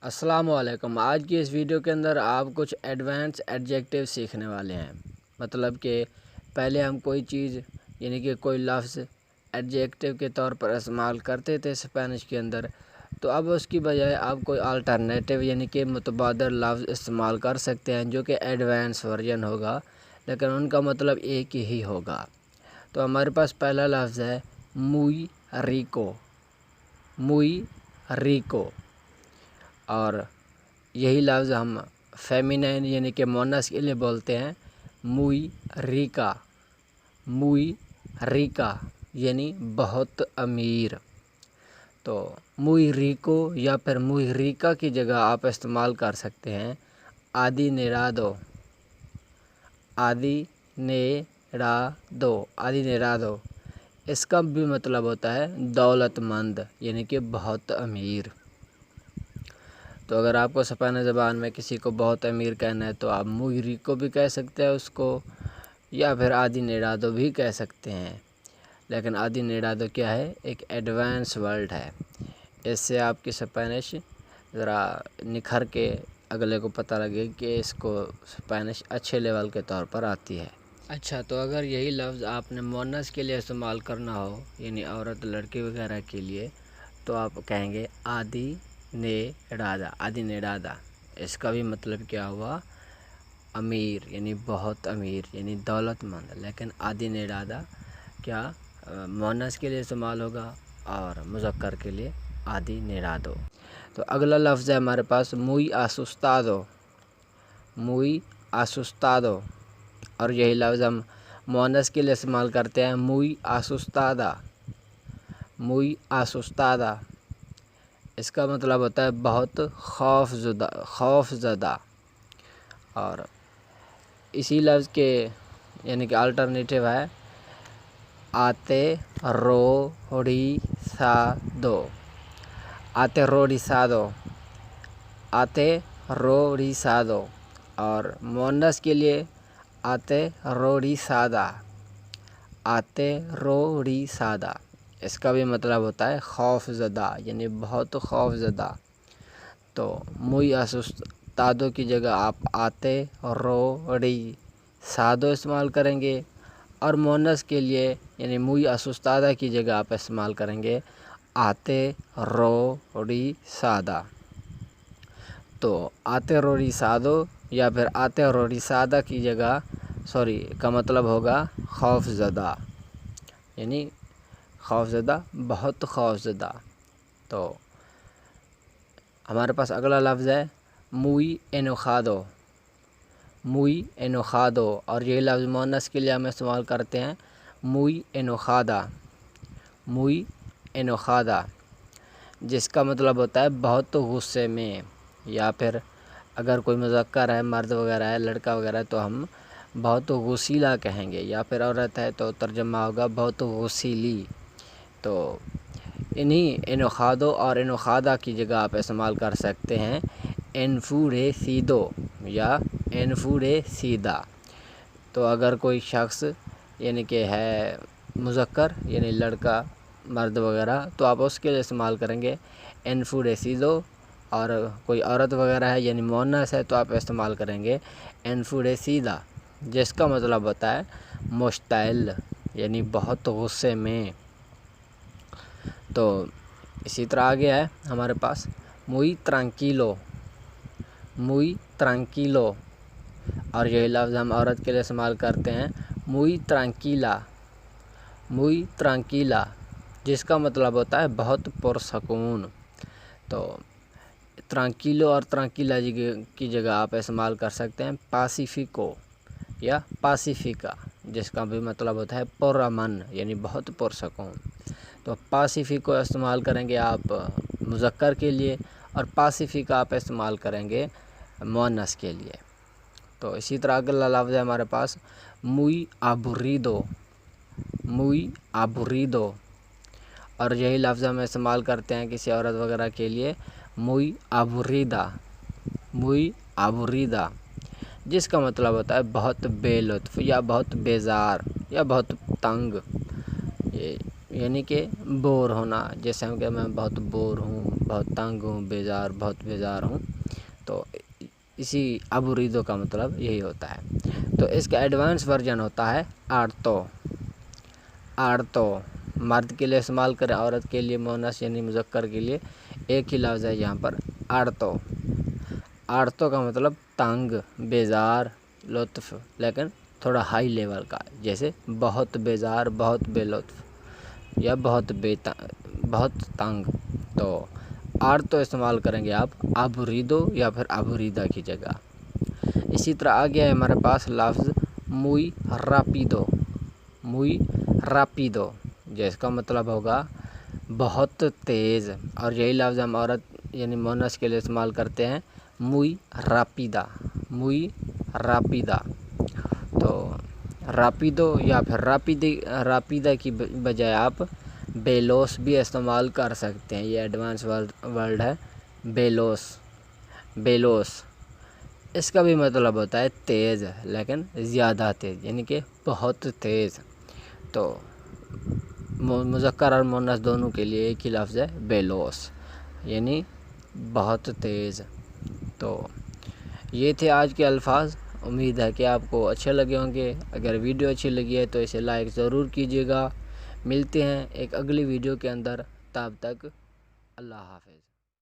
السلام علیکم۔ آج کی اس ویڈیو کے اندر آپ کچھ ایڈوانس ایڈجیکٹیو سیکھنے والے ہیں۔ مطلب کہ پہلے ہم کوئی چیز یعنی کہ کوئی لفظ ایڈجیکٹیو کے طور پر استعمال کرتے تھے اسپینش کے اندر، تو اب اس کی بجائے آپ کوئی الٹرنیٹیو یعنی کہ متبادل لفظ استعمال کر سکتے ہیں جو کہ ایڈوانس ورژن ہوگا، لیکن ان کا مطلب ایک ہی ہوگا۔ تو ہمارے پاس پہلا لفظ ہے موئی ریکو۔ موئی ریکو، اور یہی لفظ ہم فیمینین یعنی کہ مونس کے لیے بولتے ہیں موئی ریکا۔ موئی ریکا یعنی بہت امیر۔ تو موئی ریکو یا پھر موئی ریکا کی جگہ آپ استعمال کر سکتے ہیں آدینیرادو۔ آدینیرادو، آدینیرادو، اس کا بھی مطلب ہوتا ہے دولت مند یعنی کہ بہت امیر۔ تو اگر آپ کو اسپینی زبان میں کسی کو بہت امیر کہنا ہے تو آپ موئی ریکو بھی کہہ سکتے ہیں اس کو، یا پھر آدینیرادو بھی کہہ سکتے ہیں۔ لیکن آدینیرادو کیا ہے؟ ایک ایڈوانس ورڈ ہے۔ اس سے آپ کی اسپینش ذرا نکھر کے اگلے کو پتہ لگے کہ اس کو اسپینش اچھے لیول کے طور پر آتی ہے۔ اچھا، تو اگر یہی لفظ آپ نے مونس کے لیے استعمال کرنا ہو یعنی عورت لڑکی وغیرہ کے لیے، تو آپ کہیں گے آدینیرادا۔ آدینیرادا، اس کا بھی مطلب کیا ہوا؟ امیر یعنی بہت امیر یعنی دولت مند۔ لیکن آدینیرادا کیا مونس کے لیے استعمال ہوگا اور مذکر کے لیے آدینیرادو۔ تو اگلا لفظ ہے ہمارے پاس موئی آسوستادو۔ موئی آسوستادو، اور یہی لفظ ہم مونس کے لیے استعمال کرتے ہیں موئی آسوستادا۔ موئی آسوستادا، اس کا مطلب ہوتا ہے بہت خوف زدہ۔ اور اسی لفظ کے یعنی کہ الٹرنیٹیو ہے آتے روڑی سادو۔ آتے روڑی سادو، آتے روڑی سادو، اور مونس کے لیے آتے روڑی سادا۔ آتے روڑی سادا، اس کا بھی مطلب ہوتا ہے خوف زدہ یعنی بہت خوف زدہ۔ تو موئی آسوستادو کی جگہ آپ آتے روڑی سادو استعمال کریں گے، اور مونس کے لیے یعنی موئی آسوستادا کی جگہ آپ استعمال کریں گے آتے روڑی سادا۔ تو آتے روڑی سادو یا پھر آتے روڑی سادا کی جگہ کا مطلب ہوگا خوف زدہ، یعنی خوف زدہ، بہت خوف زدہ۔ تو ہمارے پاس اگلا لفظ ہے موئی انوخادو۔ موئی انوخادو، اور یہ لفظ مونس کے لیے ہم استعمال کرتے ہیں موئی انوخادا۔ موئی انوخادا، جس کا مطلب ہوتا ہے بہت غصے میں، یا پھر اگر کوئی مذکر ہے، مرد وغیرہ ہے، لڑکا وغیرہ ہے، تو ہم بہت غصیلا کہیں گے، یا پھر عورت ہے تو ترجمہ ہوگا بہت غصیلی۔ تو انہی انوخادو اور انوخادا کی جگہ آپ استعمال کر سکتے ہیں انفوریسیدو یا انفوریسیدا۔ تو اگر کوئی شخص یعنی کہ ہے مذکر یعنی لڑکا، مرد وغیرہ، تو آپ اس کے لیے استعمال کریں گے انفوریسیدو، اور کوئی عورت وغیرہ ہے یعنی مونس ہے تو آپ استعمال کریں گے انفوریسیدا، جس کا مطلب ہوتا ہے مشتعل یعنی بہت غصے میں۔ تو اسی طرح آگے ہے ہمارے پاس موئی ترانکیلو۔ موئی ترانکیلو، اور یہی لفظ ہم عورت کے لیے استعمال کرتے ہیں موئی ترانکیلا۔ موئی ترانکیلا، جس کا مطلب ہوتا ہے بہت پرسکون۔ تو ترانکیلو اور ترانکیلا کی جگہ آپ استعمال کر سکتے ہیں پاسیفیکو یا پاسیفیکا، جس کا بھی مطلب ہوتا ہے پرامن یعنی بہت پرسکون۔ تو پاسیفیکو استعمال کریں گے آپ مذکر کے لیے، اور پاسیفیکا آپ استعمال کریں گے مونس کے لیے۔ تو اسی طرح اگلا لفظ ہے ہمارے پاس موئی آبوریدو۔ موئی آبوریدو، اور یہی لفظ ہم استعمال کرتے ہیں کسی عورت وغیرہ کے لیے موئی آبوریدا۔ موئی آبوریدا، جس کا مطلب ہوتا ہے بہت بے لطف یا بہت بیزار یا بہت تنگ، یعنی کہ بور ہونا، جیسے ہم کہ میں بہت بور ہوں، بہت تنگ ہوں، بیزار، بہت بیزار ہوں، تو اسی ابوریدو کا مطلب یہی ہوتا ہے۔ تو اس کا ایڈوانس ورژن ہوتا ہے آرتو۔ آرتو مرد کے لیے استعمال کریں، عورت کے لیے مونس یعنی مذکر کے لیے ایک ہی لفظ ہے یہاں پر، آرتو۔ آرتو کا مطلب تنگ، بیزار، لطف، لیکن تھوڑا ہائی لیول کا، جیسے بہت بیزار، بہت بے لطف یا بہت تنگ۔ تو آرتو استعمال کریں گے آپ ابوریدو یا پھر ابوریدا کی جگہ۔ اسی طرح آگے ہے ہمارے پاس لفظ موئی راپیدو۔ موئی راپیدو جس کا مطلب ہوگا بہت تیز، اور یہی لفظ ہم عورت یعنی مونس کے لیے استعمال کرتے ہیں، موئی راپیدا، موئی راپیدا۔ تو راپیدو یا پھر راپیدا کی بجائے آپ بیلوس بھی استعمال کر سکتے ہیں، یہ ایڈوانس ورڈ ہے بیلوس۔ بیلوس اس کا بھی مطلب ہوتا ہے تیز، لیکن زیادہ تیز، یعنی کہ بہت تیز۔ تو مذکر اور مؤنث دونوں کے لیے ایک ہی لفظ ہے بیلوس، یعنی بہت تیز۔ تو یہ تھے آج کے الفاظ، امید ہے کہ آپ کو اچھے لگے ہوں گے۔ اگر ویڈیو اچھی لگی ہے تو اسے لائک ضرور کیجیے گا۔ ملتے ہیں ایک اگلی ویڈیو کے اندر، تب تک اللہ حافظ۔